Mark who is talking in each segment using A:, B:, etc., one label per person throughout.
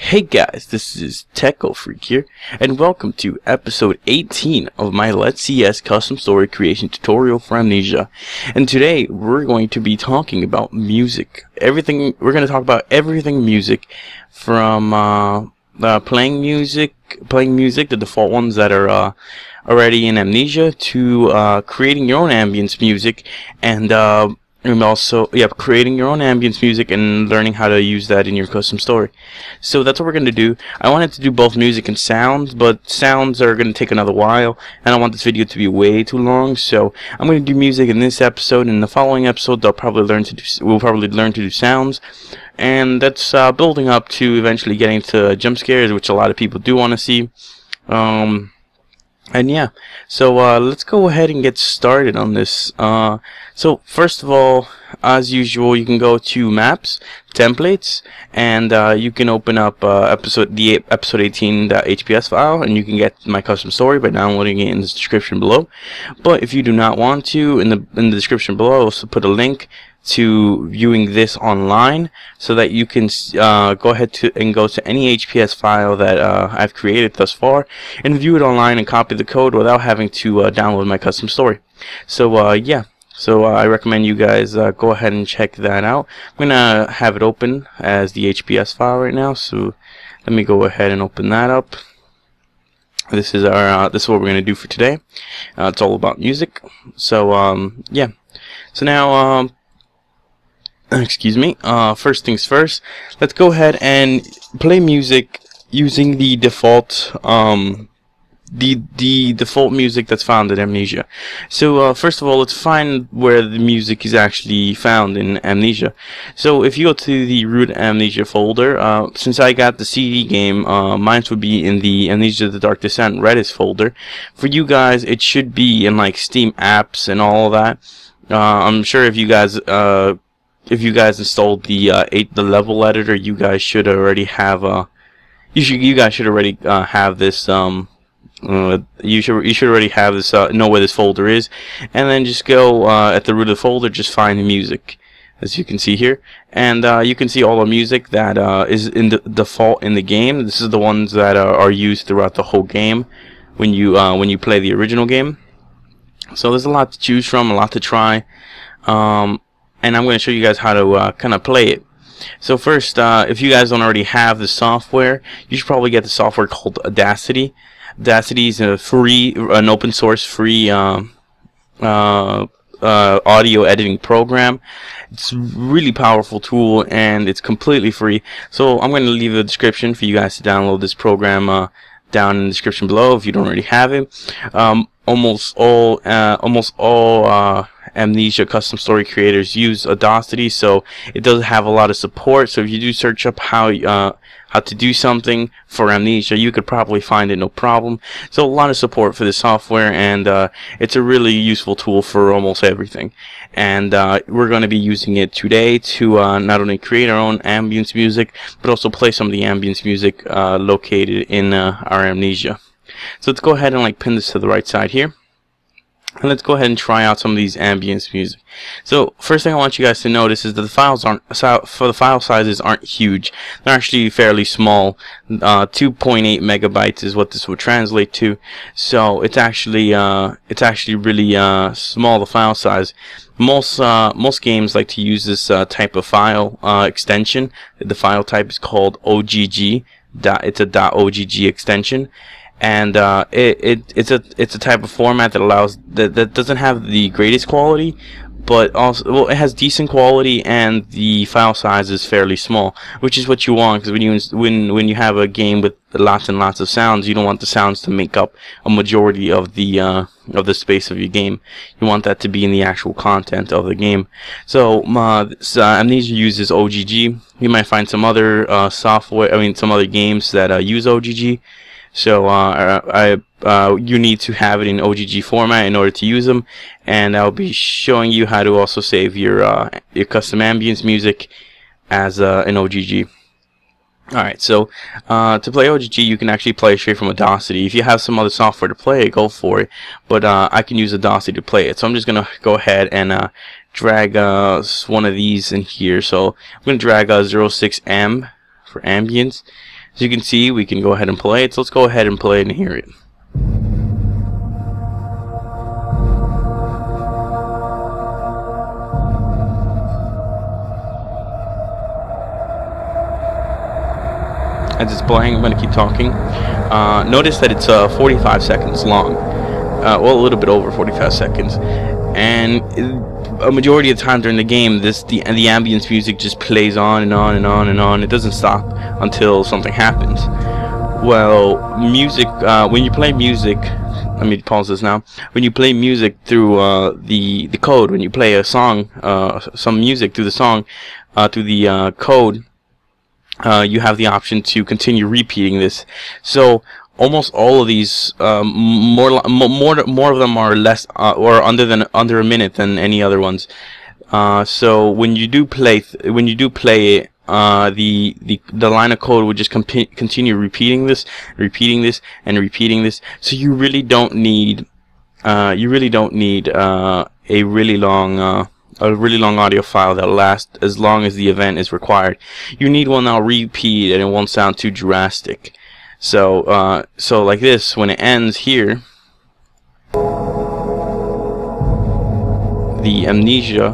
A: Hey guys, this is Techo Freak here, and welcome to episode 18 of my Let's CS custom story creation tutorial for Amnesia. And today we're going to be talking about music. We're going to talk about everything music, from playing music, the default ones that are already in Amnesia, to creating your own ambience music, and also, creating your own ambience music and learning how to use that in your custom story. So that's what we're going to do. I wanted to do both music and sounds, but sounds are going to take another while, and I want this video to be way too long. So I'm going to do music in this episode, and in the following episode we'll probably learn to do sounds. And that's building up to eventually getting to jump scares, which a lot of people do want to see. And yeah, so let's go ahead and get started on this. So first of all, as usual, you can go to Maps, Templates, and you can open up episode 18.hps file, and you can get my custom story by downloading it in the description below. But if you do not want to, in the description below, I'll also put a link to viewing this online, so that you can go ahead and go to any HPS file that I've created thus far and view it online and copy the code without having to download my custom story. So yeah, so I recommend you guys go ahead and check that out. I'm gonna have it open as the HPS file right now, so let me go ahead and open that up. This is what we're gonna do for today. It's all about music. So yeah, so now excuse me, first things first, let's go ahead and play music using the default default music that's found in Amnesia. So first of all, let's find where the music is actually found in Amnesia. So if you go to the root Amnesia folder, since I got the CD game, mine would be in the Amnesia The Dark Descent Redis folder. For you guys, it should be in like Steam apps and all that. I'm sure if you guys installed the level editor, you guys should already have you guys should already have this you should already have this know where this folder is, and then just go at the root of the folder, just find the music, as you can see here, and you can see all the music that is in the default in the game. This is the ones that are used throughout the whole game when you play the original game. So there's a lot to choose from, a lot to try. And I'm going to show you guys how to kind of play it. So first, if you guys don't already have the software, you should probably get the software called Audacity. Audacity is an open source free audio editing program. It's a really powerful tool, and it's completely free. So I'm going to leave a description for you guys to download this program down in the description below if you don't already have it. Almost all Amnesia custom story creators use Audacity, so it does have a lot of support. So if you do search up how to do something for Amnesia, you could probably find it no problem. So a lot of support for this software, and it's a really useful tool for almost everything. And we're going to be using it today to not only create our own ambience music, but also play some of the ambience music located in our Amnesia. So let's go ahead and pin this to the right side here. And let's go ahead and try out some of these ambience music. So first thing I want you guys to notice is that the file sizes aren't huge. They're actually fairly small. 2.8 megabytes is what this would translate to. So it's actually really small, the file size. Most games like to use this type of file extension. The file type is called OGG. It's a .ogg extension. And it's a type of format that allows that doesn't have the greatest quality, but also, it has decent quality, and the file size is fairly small, which is what you want, because when you have a game with lots and lots of sounds, you don't want the sounds to make up a majority of the space of your game. You want that to be in the actual content of the game. So Amnesia uses OGG. You might find some other some other games that use OGG. So you need to have it in OGG format in order to use them, and I'll be showing you how to also save your custom ambience music as an OGG. Alright, so to play OGG, you can actually play straight from Audacity. If you have some other software to play it, go for it, but I can use Audacity to play it. So I'm just going to go ahead and drag one of these in here. So I'm going to drag 06M for ambience. As you can see, we can go ahead and play it. So let's go ahead and play it and hear it. As it's playing, I'm going to keep talking. Notice that it's 45 seconds long. Well, a little bit over 45 seconds. And a majority of the time during the game, the ambience music just plays on and on and on and on. It doesn't stop until something happens. Well, music, when you play music, let me pause this now. When you play music through the code, when you play a song, some music through the song, through the code, you have the option to continue repeating this. So almost all of these, more of them are less or under a minute than any other ones. So when you do play it, the line of code would just continue repeating this, and repeating this. So you really don't need a really long audio file that'll last as long as the event is required. You need one that'll repeat and it won't sound too drastic. So so like this, when it ends here, the Amnesia,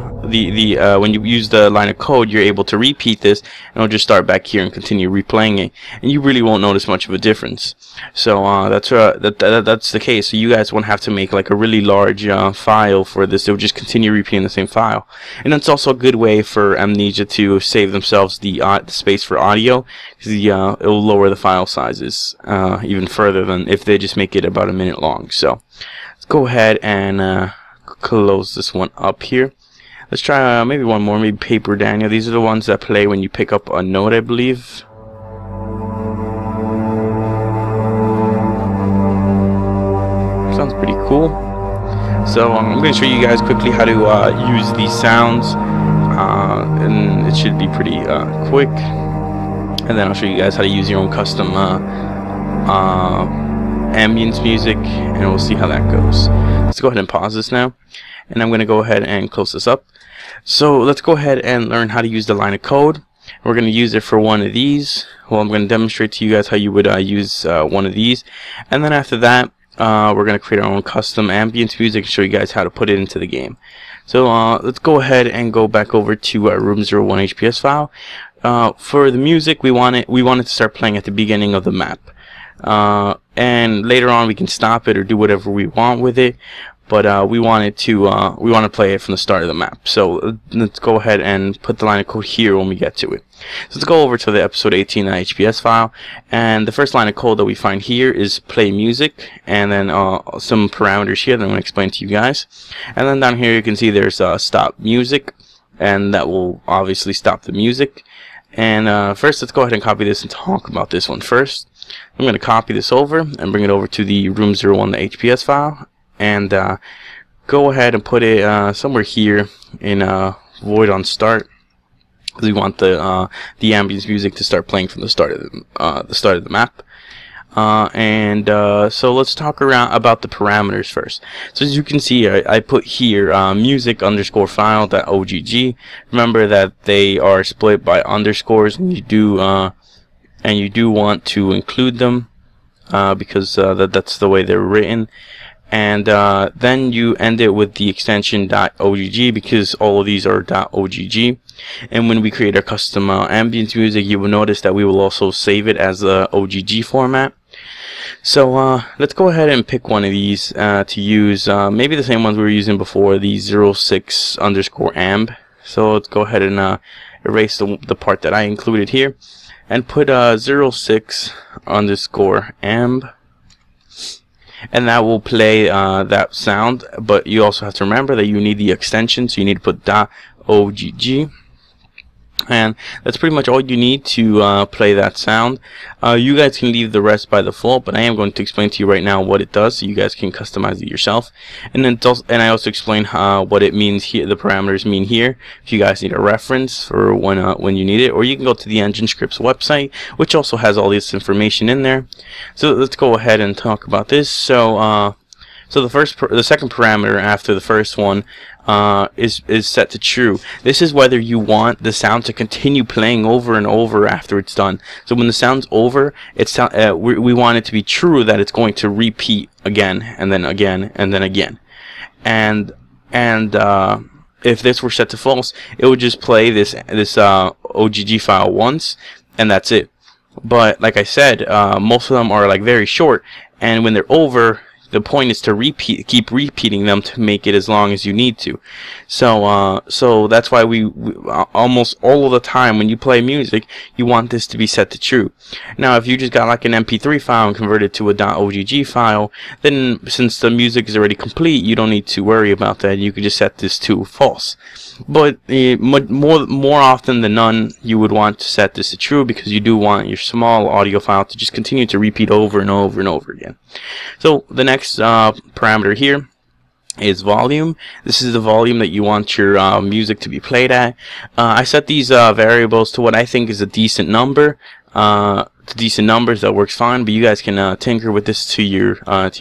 A: when you use the line of code, you're able to repeat this, and it'll just start back here and continue replaying it, and you really won't notice much of a difference. So that's the case. So you guys won't have to make like a really large file for this. It'll just continue repeating the same file, and that's also a good way for Amnesia to save themselves the space for audio, because it'll lower the file sizes even further than if they just make it about a minute long. So let's go ahead and close this one up here. Let's try maybe one more, maybe Paper Daniel. These are the ones that play when you pick up a note, I believe. Sounds pretty cool. So I'm going to show you guys quickly how to use these sounds, and it should be pretty quick. And then I'll show you guys how to use your own custom ambience music, and we'll see how that goes. Let's go ahead and pause this now, and I'm going to go ahead and close this up. So let's go ahead and learn how to use the line of code. We're going to use it for one of these. Well, I'm going to demonstrate to you guys how you would use one of these, and then after that we're going to create our own custom ambience music and show you guys how to put it into the game. So let's go ahead and go back over to our room 01 HPS file. For the music, we want it to start playing at the beginning of the map. And later on we can stop it or do whatever we want with it, but we want to play it from the start of the map. So let's go ahead and put the line of code here when we get to it. So let's go over to the episode 18 HPS file, and the first line of code that we find here is play music, and then some parameters here that I'm going to explain to you guys. And then down here you can see there's stop music, and that will obviously stop the music. And first, let's go ahead and copy this and talk about this one first. I'm going to copy this over and bring it over to the room 01, the HPS file, and go ahead and put it somewhere here in void on start, because we want the ambience music to start playing from the start of the map. So let's talk about the parameters first. So as you can see, I put here music_file.ogg. Remember that they are split by underscores, and you do want to include them because that's the way they're written. And then you end it with the extension .ogg, because all of these are .ogg. And when we create our custom ambience music, you will notice that we will also save it as a OGG format. So let's go ahead and pick one of these to use, maybe the same ones we were using before, the 06_amb. So let's go ahead and erase the part that I included here, and put 06_amb, and that will play that sound. But you also have to remember that you need the extension, so you need to put .ogg. And that's pretty much all you need to play that sound. You guys can leave the rest by default, but I am going to explain to you right now what it does, so you guys can customize it yourself. And then I also explain what it means here, the parameters mean here, if you guys need a reference for when you need it. Or you can go to the Engine Scripts website, which also has all this information in there. So let's go ahead and talk about this. So So the second parameter after the first one is set to true. This is whether you want the sound to continue playing over and over after it's done. So when the sound's over, we want it to be true that it's going to repeat again and then again and then again. And if this were set to false, it would just play this OGG file once, and that's it. But like I said, most of them are like very short, and when they're over, the point is to keep repeating them to make it as long as you need to. So that's why we almost all of the time when you play music, you want this to be set to true. Now, if you just got like an MP3 file and converted to a .ogg file, then since the music is already complete, you don't need to worry about that. You could just set this to false. But more often than none, you would want to set this to true, because you do want your small audio file to just continue to repeat over and over and over again. So the next parameter here is volume. This is the volume that you want your music to be played at. I set these variables to what I think is a decent number. To decent numbers, that works fine, but you guys can tinker with this to your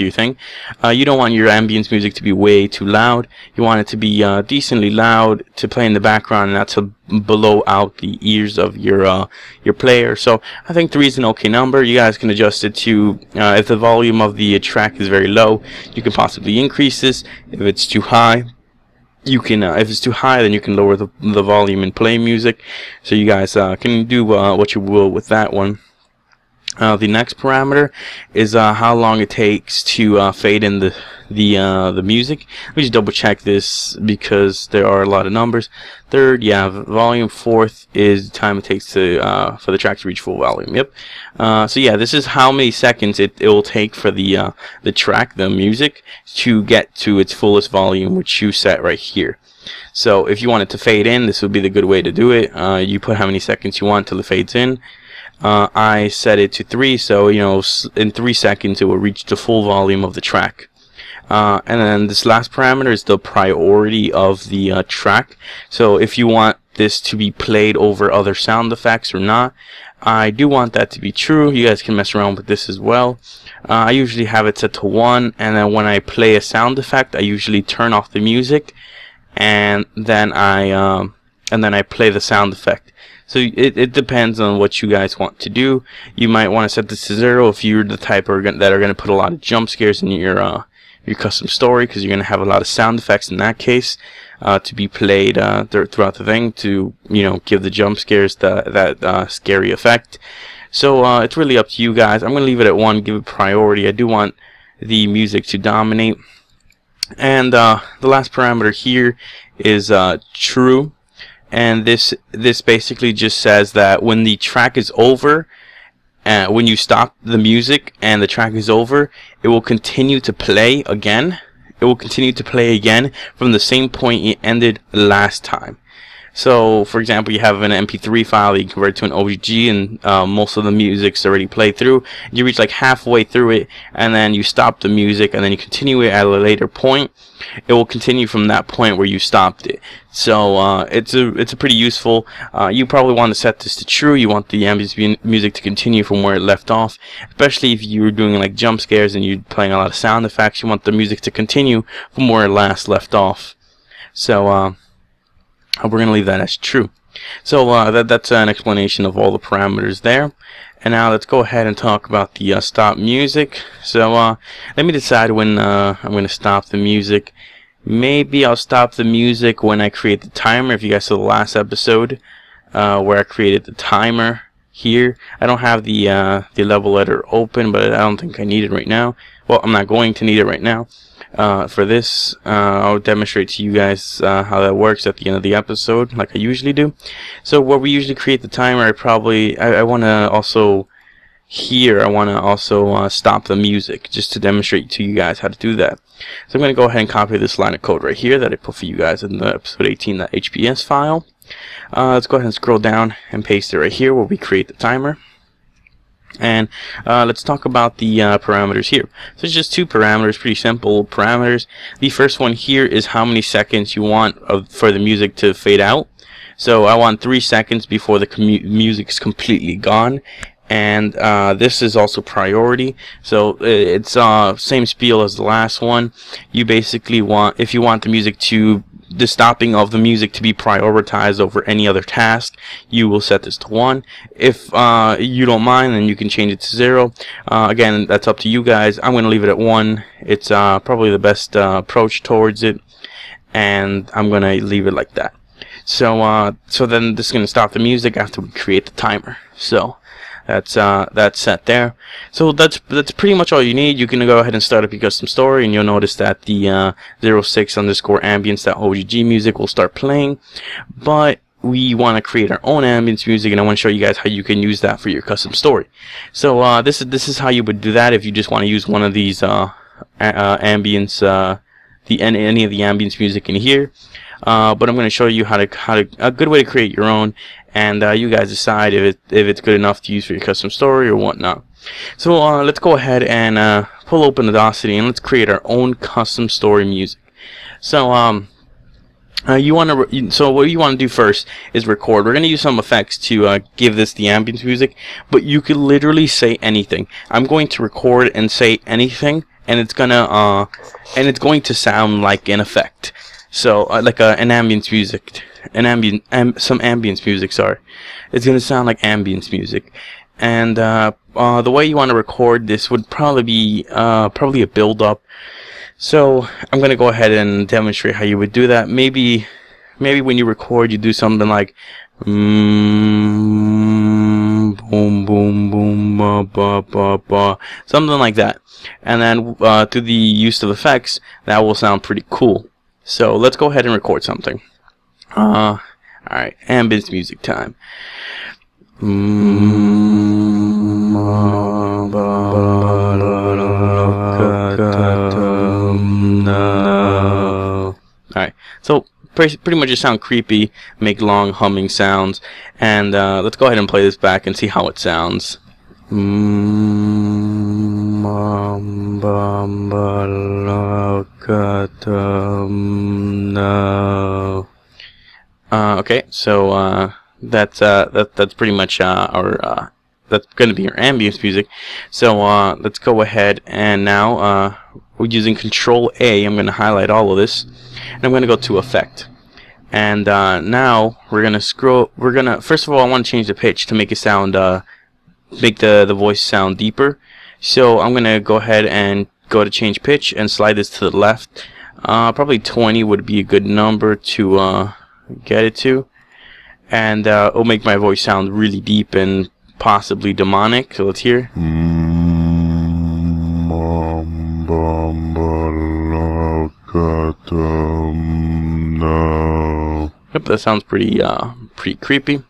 A: thing. You don't want your ambience music to be way too loud. You want it to be decently loud to play in the background, and not to blow out the ears of your player. So I think 3 is an okay number. You guys can adjust it to if the volume of the track is very low, you can possibly increase this. If it's too high, you can if it's too high, then you can lower the volume and play music. So you guys can do what you will with that one. The next parameter is how long it takes to fade in the music. Let me just double check this because there are a lot of numbers. Third, yeah, volume. Fourth is the time it takes to for the track to reach full volume. Yep. So yeah, this is how many seconds it will take for the track, the music, to get to its fullest volume, which you set right here. So if you want it to fade in, this would be the good way to do it. You put how many seconds you want till it fades in. I set it to 3, so in 3 seconds it will reach the full volume of the track. And then this last parameter is the priority of the track. So if you want this to be played over other sound effects or not, I do want that to be true. You guys can mess around with this as well. I usually have it set to 1, and then when I play a sound effect, I usually turn off the music, and then I play the sound effect. So it depends on what you guys want to do. You might want to set this to 0 if you're the type that are going to put a lot of jump scares in your custom story, because you're going to have a lot of sound effects in that case to be played throughout the thing to give the jump scares that scary effect. So it's really up to you guys. I'm going to leave it at 1, give it priority. I do want the music to dominate. And the last parameter here is true. And this basically just says that when the track is over, when you stop the music and the track is over, it will continue to play again. It will continue to play again from the same point it ended last time. So, for example, you have an MP3 file that you convert to an OGG, and most of the music's already played through. You reach like halfway through it, and then you stop the music, and then you continue it at a later point. It will continue from that point where you stopped it. So it's a pretty useful. You probably want to set this to true. You want the ambience music to continue from where it left off, especially if you're doing like jump scares and you're playing a lot of sound effects. You want the music to continue from where it last left off. So we're going to leave that as true. So that's an explanation of all the parameters there. And now let's go ahead and talk about the stop music. So let me decide when I'm going to stop the music. Maybe I'll stop the music when I create the timer. If you guys saw the last episode where I created the timer here, I don't have the level editor open, but I don't think I need it right now. Well, I'm not going to need it right now. For this, I'll demonstrate to you guys how that works at the end of the episode, like I usually do. So where we usually create the timer, I want to also stop the music, just to demonstrate to you guys how to do that. So I'm going to go ahead and copy this line of code right here that I put for you guys in the episode 18.hps file. Let's go ahead and scroll down and paste it right here where we create the timer. And let's talk about the parameters here. So it's just 2 parameters, pretty simple parameters. The first one here is how many seconds you want for the music to fade out. So I want 3 seconds before the music is completely gone, and this is also priority. So it's same spiel as the last one. You basically want, if you want the stopping of the music to be prioritized over any other task, you will set this to 1. If you don't mind, then you can change it to 0. Again, that's up to you guys. I'm going to leave it at 1. It's probably the best approach towards it, and I'm going to leave it like that. So so then this is going to stop the music after we create the timer. So that's set there. So that's pretty much all you need. You can go ahead and start up your custom story, and you'll notice that the 06_ambience.ogg music will start playing. But we want to create our own ambience music, and I want to show you guys how you can use that for your custom story. So this is how you would do that if you just want to use one of these ambience any of the ambience music in here. But I'm going to show you how to a good way to create your own, and you guys decide if it's good enough to use for your custom story or whatnot. So let's go ahead and pull open Audacity, and let's create our own custom story music. So what you want to do first is record. We're going to use some effects to give this the ambience music, but you could literally say anything. I'm going to record and say anything, and it's going to sound like an effect. So like an ambience music, some ambience music. Sorry, it's gonna sound like ambience music. And the way you want to record this would probably be a build up. So I'm gonna go ahead and demonstrate how you would do that. Maybe when you record, you do something like boom boom boom ba ba ba ba, something like that. And then through the use of effects, that will sound pretty cool. So let's go ahead and record something. Alright, ambience music time. Alright, so pretty much just sound creepy, make long humming sounds, and let's go ahead and play this back and see how it sounds. Okay, so that's pretty much that's going to be your ambience music. So let's go ahead, and now we're using Control A. I'm going to highlight all of this, and I'm going to go to Effect. And now we're going to scroll. First of all, I want to change the pitch to make it sound make the voice sound deeper. So I'm going to go ahead and go to change pitch and slide this to the left. Probably 20 would be a good number to get it to, and it'll make my voice sound really deep and possibly demonic. So let's hear. Yep, that sounds pretty creepy.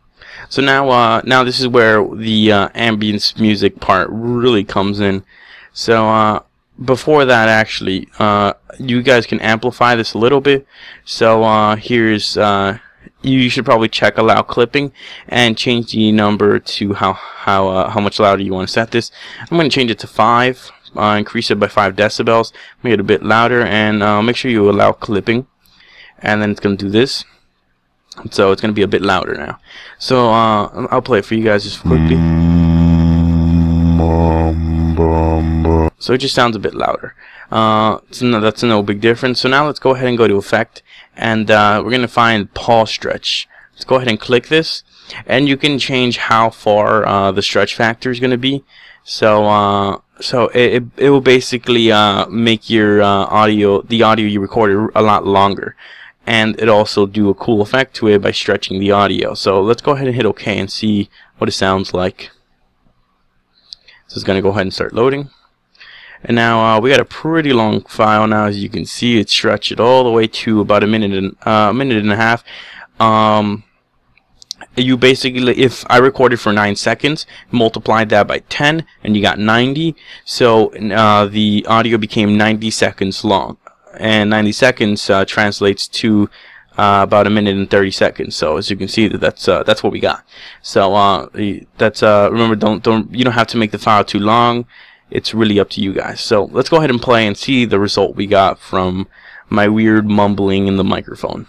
A: So now this is where the ambience music part really comes in. So before that, actually, you guys can amplify this a little bit. So here's you should probably check allow clipping and change the number to how much louder you want to set this. I'm going to change it to 5. Increase it by 5 decibels. Make it a bit louder, and make sure you allow clipping. And then it's going to do this. So it's going to be a bit louder now. So I'll play it for you guys just quickly. So it just sounds a bit louder. So that's no big difference. So now let's go ahead and go to Effect, and we're going to find pause stretch. Let's go ahead and click this, and you can change how far the stretch factor is going to be. So it will basically make your the audio you recorded a lot longer. And it also do a cool effect to it by stretching the audio. So let's go ahead and hit OK and see what it sounds like. So it's going to go ahead and start loading. And now we got a pretty long file now. As you can see, it's stretched all the way to about a minute and a half. You basically, if I recorded for 9 seconds, multiplied that by 10, and you got 90. So the audio became 90 seconds long. And 90 seconds translates to about a minute and 30 seconds. So as you can see, that's what we got. So remember, you don't have to make the file too long. It's really up to you guys. So let's go ahead and play and see the result we got from my weird mumbling in the microphone.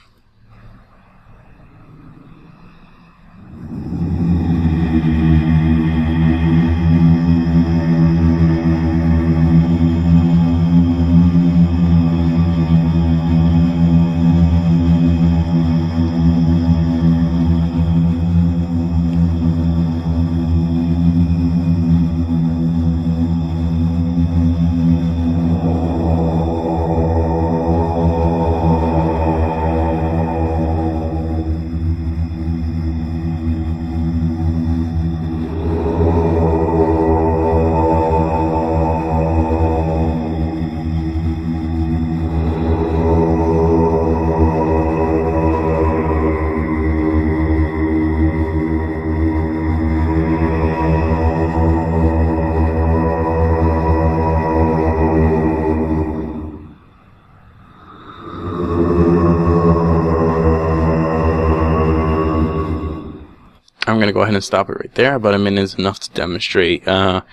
A: I'm gonna go ahead and stop it right there. About a minute is enough to demonstrate what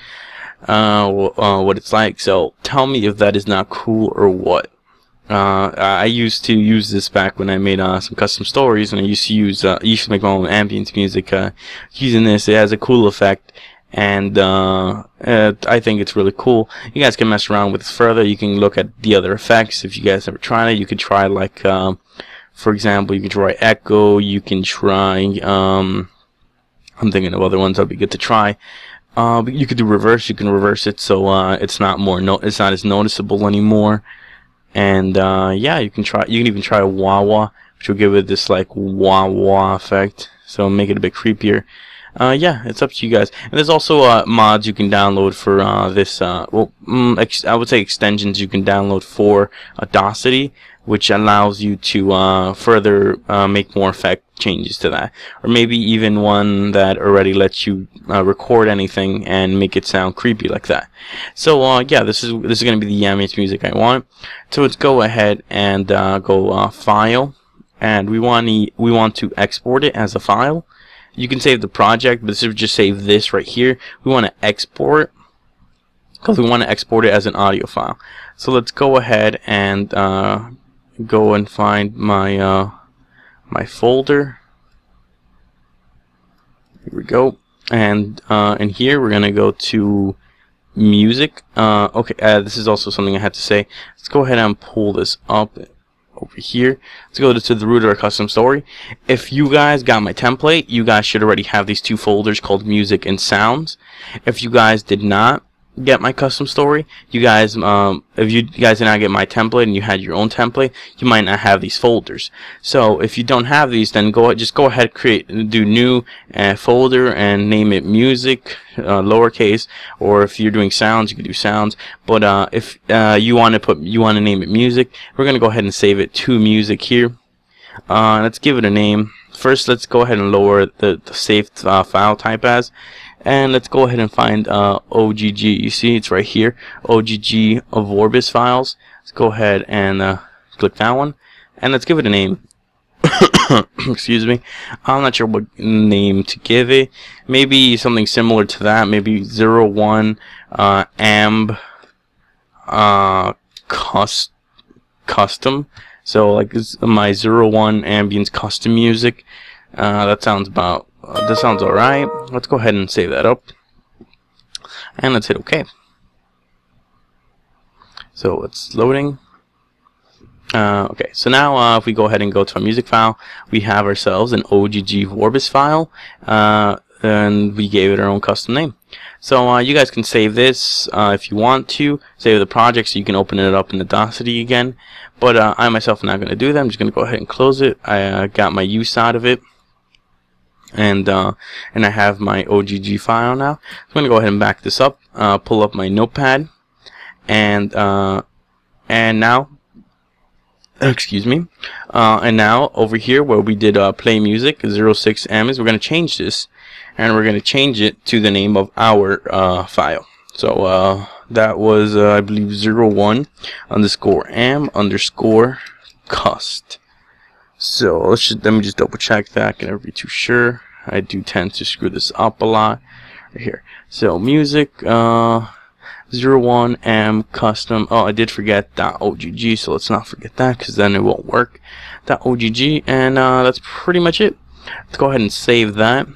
A: it's like. So tell me if that is not cool or what. I used to use this back when I made some custom stories, and I used to make my own ambience music using this. It has a cool effect, and I think it's really cool. You guys can mess around with it further. You can look at the other effects. If you guys ever tried it, you could try, like, for example, you can try echo. You can try I'm thinking of other ones that'd be good to try. But you could do reverse. You can reverse it so it's not as noticeable anymore. And yeah, you can even try a wah wah, which will give it this like wah wah effect, so make it a bit creepier. Yeah, it's up to you guys. And there's also mods you can download for this. I would say extensions you can download for Audacity, which allows you to further make more effect changes to that, or maybe even one that already lets you record anything and make it sound creepy like that. So yeah, this is going to be the ambience music I want. So let's go ahead and go File, and we want to export it as a file. You can save the project, but this is just save this right here. We want to export because we want to export it as an audio file. So let's go ahead and go and find my my folder. Here we go, and in here we're gonna go to music. Okay, this is also something I had to say. Let's go ahead and pull this up over here. Let's go to the root of our custom story. If you guys got my template, you guys should already have these two folders called music and sounds. If you guys did not get my custom story, you guys if you guys did not get my template and you had your own template, you might not have these folders. So if you don't have these, then just go ahead, do new folder and name it music, lowercase, or if you're doing sounds, you can do sounds. But if you want to name it music, we're gonna go ahead and save it to music here. Let's give it a name. First, let's go ahead and lower the saved file type as. And let's go ahead and find OGG. You see, it's right here. OGG of Vorbis files. Let's go ahead and click that one. And let's give it a name. Excuse me. I'm not sure what name to give it. Maybe something similar to that. Maybe 01 Amb Custom. So like my 01 Ambience Custom Music. That sounds alright. Let's go ahead and save that up, and let's hit OK. So it's loading. Okay, so now if we go ahead and go to our music file, we have ourselves an OGG Vorbis file, and we gave it our own custom name. So you guys can save this if you want to. Save the project so you can open it up in Audacity again. But I myself am not going to do that. I'm just going to go ahead and close it. I got my use out of it. And I have my OGG file now. So I'm going to go ahead and back this up, pull up my notepad, and now, excuse me, and now over here where we did play music 06 Ambience, we're going to change this, and we're going to change it to the name of our file. So that was I believe 01 underscore am underscore cust. So let me just double check that. I can never be too sure. I do tend to screw this up a lot. Right here. So music 01 am custom. Oh, I did forget .ogg, so let's not forget that because then it won't work. .ogg, and that's pretty much it. Let's go ahead and save that.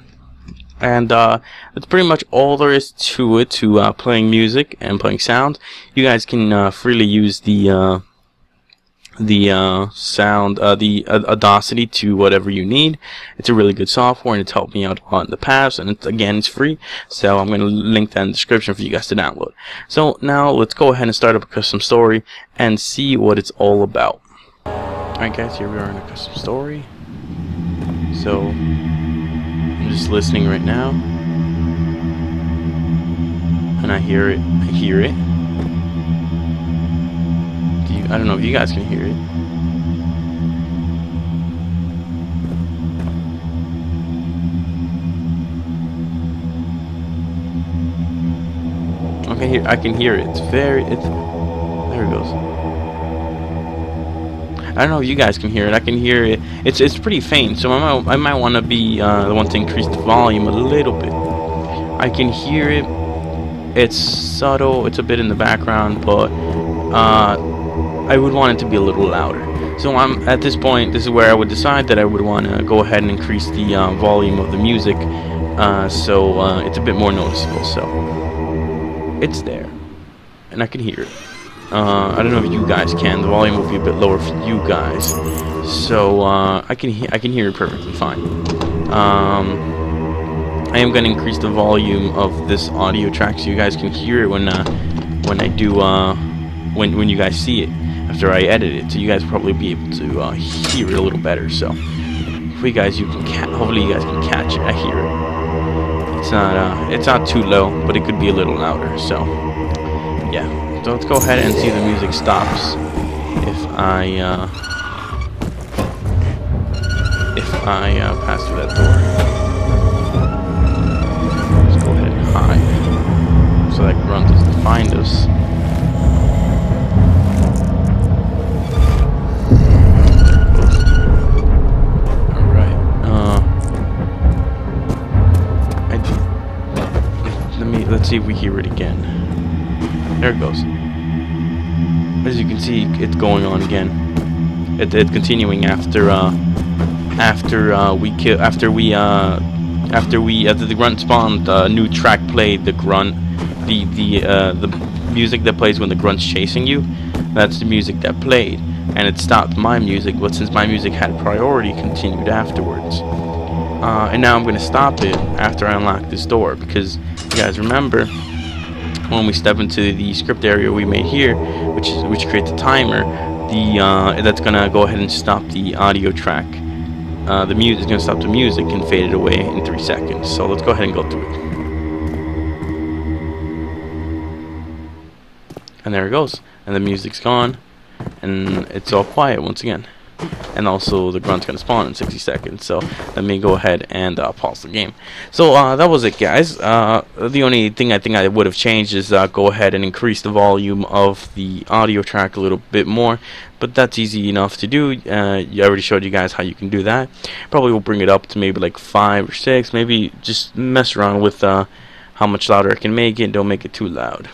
A: And that's pretty much all there is to it, to playing music and playing sound. You guys can freely use the Audacity to whatever you need. It's a really good software, and it's helped me out a lot in the past, and it's free, so I'm going to link that in the description for you guys to download. So now let's go ahead and start up a custom story and see what it's all about. Alright guys, here we are in a custom story. So I'm just listening right now, and I hear it. I don't know if you guys can hear it. Okay, I can hear it. There it goes. I don't know if you guys can hear it. I can hear it. it's pretty faint, so I might want to be the one to increase the volume a little bit. I can hear it. It's subtle. It's a bit in the background, but I would want it to be a little louder. So I'm at this point. This is where I would decide that I would want to go ahead and increase the volume of the music, so it's a bit more noticeable. So it's there, and I can hear it. I don't know if you guys can. The volume will be a bit lower for you guys, so I can hear it perfectly fine. I am going to increase the volume of this audio track so you guys can hear it when I do when you guys see it after I edit it. So you guys will probably be able to hear it a little better. So hopefully you guys can catch it. I hear it. It's not too low, but it could be a little louder. So yeah. So let's go ahead and see if the music stops if I pass through that door. Let's go ahead and hide so that grunt doesn't find us. Alright. Let's see if we hear it again. There it goes. As you can see, it's going on again. It's continuing after the grunt spawned. A new track played. The music that plays when the grunt's chasing you. That's the music that played, and it stopped my music. But since my music had priority, continued afterwards. And now I'm going to stop it after I unlock this door, because you guys remember, when we step into the script area we made here, which creates a timer, that's gonna go ahead and stop the audio track. The music is gonna stop the music and fade it away in 3 seconds. So let's go ahead and go through it. And there it goes. And the music's gone, and it's all quiet once again. And also the grunt's gonna spawn in 60 seconds. So let me go ahead and pause the game. So that was it, guys. The only thing I think I would have changed is go ahead and increase the volume of the audio track a little bit more, but that's easy enough to do. I already showed you guys how you can do that. Probably will bring it up to maybe like 5 or 6. Maybe just mess around with how much louder I can make it. Don't make it too loud.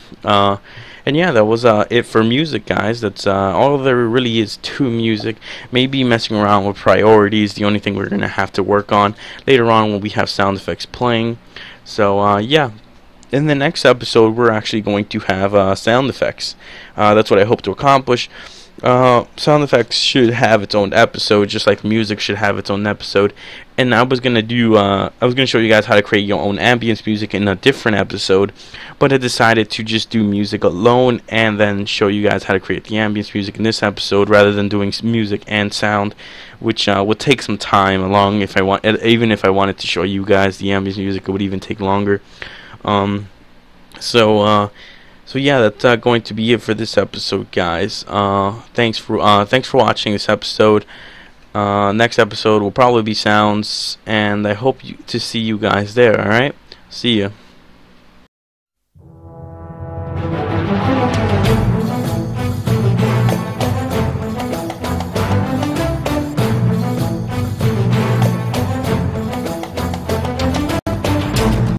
A: And yeah, that was it for music, guys. That's all there really is to music. Maybe messing around with priorities, the only thing we're gonna have to work on later on when we have sound effects playing. So yeah, in the next episode we're actually going to have sound effects. That's what I hope to accomplish. Sound effects should have its own episode, just like music should have its own episode. And I was gonna show you guys how to create your own ambience music in a different episode, but I decided to just do music alone and then show you guys how to create the ambience music in this episode, rather than doing music and sound, which would take some time along. Even if I wanted to show you guys the ambience music, it would even take longer. So yeah, that's going to be it for this episode, guys. Thanks for watching this episode. Next episode will probably be sounds, and I hope to see you guys there. All right, see ya.